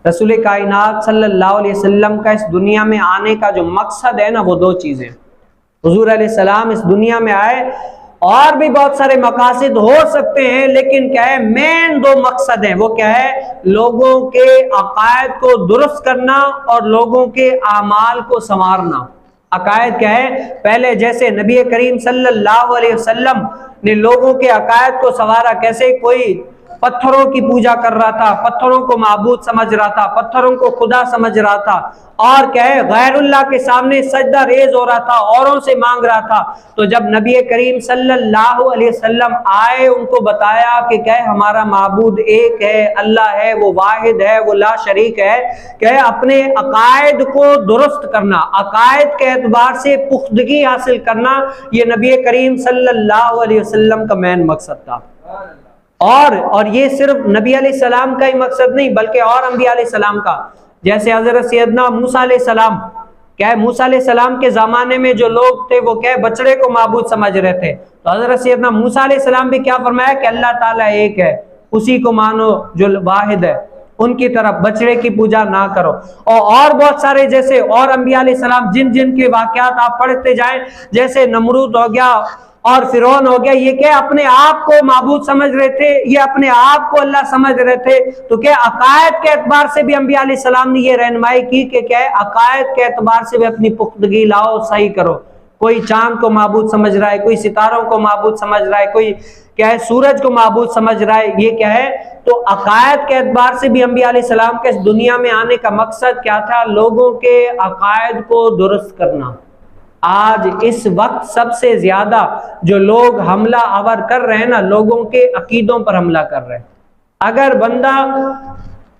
رسول کائنات صلی اللہ علیہ وسلم کا اس دنیا میں آنے کا جو مقصد ہے نا وہ دو چیزیں. حضور علیہ السلام اس دنیا میں آئے، اور بھی بہت سارے مقاصد ہو سکتے ہیں، لیکن کیا ہے مین دو مقصد ہیں. وہ کیا ہے؟ لوگوں کے عقائد کو درست کرنا اور لوگوں کے اعمال کو سنوارنا. عقائد کیا ہے؟ پہلے جیسے نبی کریم صلی اللہ علیہ وسلم نے لوگوں کے عقائد کو سنوارا. کیسے؟ کوئی پتھروں کی پوجا کر رہا تھا، پتھروں کو معبود سمجھ رہا تھا، پتھروں کو خدا سمجھ رہا تھا، اور کیا ہے غیر اللہ کے سامنے سجدہ ریز ہو رہا تھا، اوروں سے مانگ رہا تھا. تو جب نبی کریم صلی اللہ علیہ وسلم آئے، ان کو بتایا کہ کیا ہے ہمارا معبود ایک ہے، اللہ ہے، وہ واحد ہے، وہ لا شریک ہے. کیا ہے اپنے عقائد کو درست کرنا، عقائد کے اعتبار سے پختگی حاصل کرنا، یہ نبی کریم صلی اللہ علیہ وسلم کا مین مقصد تھا. اور یہ صرف نبی علیہ السلام کا ہی مقصد نہیں بلکہ اور انبیاء علیہ السلام کا. جیسے حضرت سیدنا موسیٰ علیہ السلام، کیا ہے موسیٰ علیہ السلام کے زمانے میں جو لوگ تھے وہ کیا ہے بچڑے کو معبود سمجھ رہے تھے. تو حضرت سیدنا موسیٰ علیہ السلام بھی کیا فرمایا کہ اللہ تعالیٰ ایک ہے، اسی کو مانو جو واحد ہے، ان کی طرف بچڑے کی پوجا نہ کرو. اور بہت سارے جیسے اور انبیاء علیہ السلام جن کے واقعات آپ پڑھتے جائیں، جیسے نمرود ہو گیا اور فرعون ہو گیا، یہ کیا اپنے آپ کو معبود سمجھ رہے تھے، یہ اپنے آپ کو اللہ سمجھ رہے تھے. تو کیا عقائد کے اعتبار سے بھی انبیاء علیہ السلام نے یہ رہنمائی کی کہ کیا ہے عقائد کے اعتبار سے بھی اپنی پختگی لاؤ، صحیح کرو. کوئی چاند کو معبود سمجھ رہا ہے، کوئی ستاروں کو معبود سمجھ رہا ہے، کوئی کیا ہے سورج کو معبود سمجھ رہا ہے، یہ کیا ہے. تو عقائد کے اعتبار سے بھی انبیاء علیہ السلام کے اس دنیا میں آنے کا مقصد کیا تھا؟ لوگوں کے عقائد کو درست کرنا. آج اس وقت سب سے زیادہ جو لوگ حملہ آور کر رہے ہیں نا، لوگوں کے عقیدوں پر حملہ کر رہے ہیں. اگر بندہ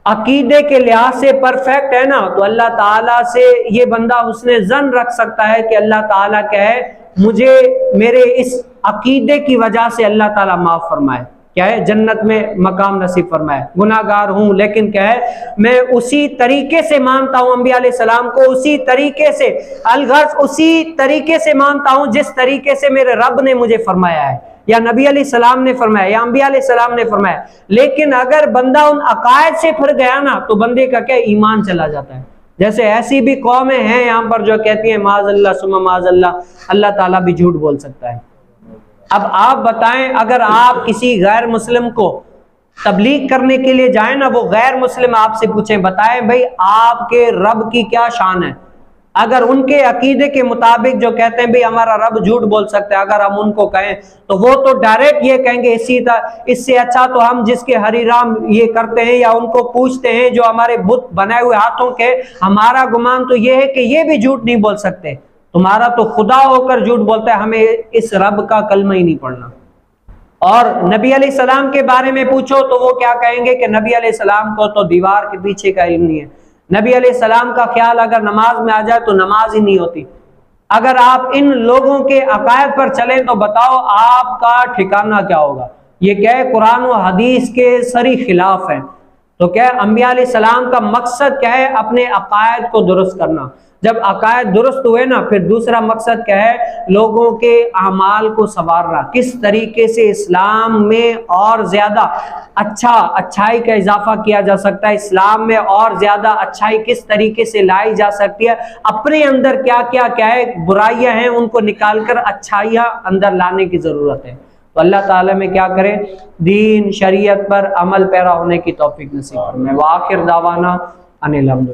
عقیدے کے لحاظ سے پرفیکٹ ہے نا تو اللہ تعالیٰ سے یہ بندہ حسن ظن رکھ سکتا ہے کہ اللہ تعالیٰ کیا ہے مجھے میرے اس عقیدے کی وجہ سے اللہ تعالیٰ معاف فرمائے، کیا ہے جنت میں مقام نصیب فرمائے. گناہ گار ہوں لیکن کیا ہے میں اسی طریقے سے مانتا ہوں انبیاء علیہ السلام کو، اسی طریقے سے الغرض اسی طریقے سے مانتا ہوں جس طریقے سے میرے رب نے مجھے فرمایا ہے، یا نبی علیہ السلام نے فرمایا، یا انبیاء علیہ السلام نے فرمایا. لیکن اگر بندہ ان عقائد سے پھر گیا نا تو بندے کا کیا ایمان چلا جاتا ہے. جیسے ایسی بھی قومیں ہیں یہاں پر جو کہتی ہیں معاذ اللہ ثم معاذ اللہ، اللہ تعالیٰ بھی جھوٹ بول سکتا ہے. اب آپ بتائیں اگر آپ کسی غیر مسلم کو تبلیغ کرنے کے لیے جائیں نا، وہ غیر مسلم آپ سے پوچھیں بتائیں بھائی آپ کے رب کی کیا شان ہے، اگر ان کے عقیدے کے مطابق جو کہتے ہیں بھئی ہمارا رب جھوٹ بول سکتا ہے، اگر ہم ان کو کہیں تو وہ تو ڈائریکٹ یہ کہیں گے اس سے اچھا تو ہم جس کے ہری رام یہ کرتے ہیں یا ان کو پوچھتے ہیں جو ہمارے بت بنائے ہوئے ہاتھوں کے، ہمارا گمان تو یہ ہے کہ یہ بھی جھوٹ نہیں بول سکتے، تمہارا تو خدا ہو کر جھوٹ بولتا ہے، ہمیں اس رب کا کلمہ ہی نہیں پڑھنا. اور نبی علیہ السلام کے بارے میں پوچھو تو وہ کیا کہیں گے کہ نبی علیہ السلام کو تو دیوار کے پیچھے کا علم نہیں ہے. نبی علیہ السلام کا خیال اگر نماز میں آ جائے تو نماز ہی نہیں ہوتی. اگر آپ ان لوگوں کے عقائد پر چلیں تو بتاؤ آپ کا ٹھکانہ کیا ہوگا. یہ کیا ہے قرآن و حدیث کے سری خلاف ہے. تو کیا انبیاء علیہ السلام کا مقصد کیا ہے؟ اپنے عقائد کو درست کرنا. جب عقائد درست ہوئے نا پھر دوسرا مقصد کیا ہے؟ لوگوں کے اعمال کو سنوارنا. کس طریقے سے اسلام میں اور زیادہ اچھائی کا اضافہ کیا جا سکتا ہے، اسلام میں اور زیادہ اچھائی کس طریقے سے لائی جا سکتی ہے، اپنے اندر کیا ہے برائیاں ہیں ان کو نکال کر اچھائیاں اندر لانے کی ضرورت ہے. تو اللہ تعالیٰ میں کیا کرے دین شریعت پر عمل پیرا ہونے کی توفیق نصیب فرمائے. وآخر دعوانا ان الحمد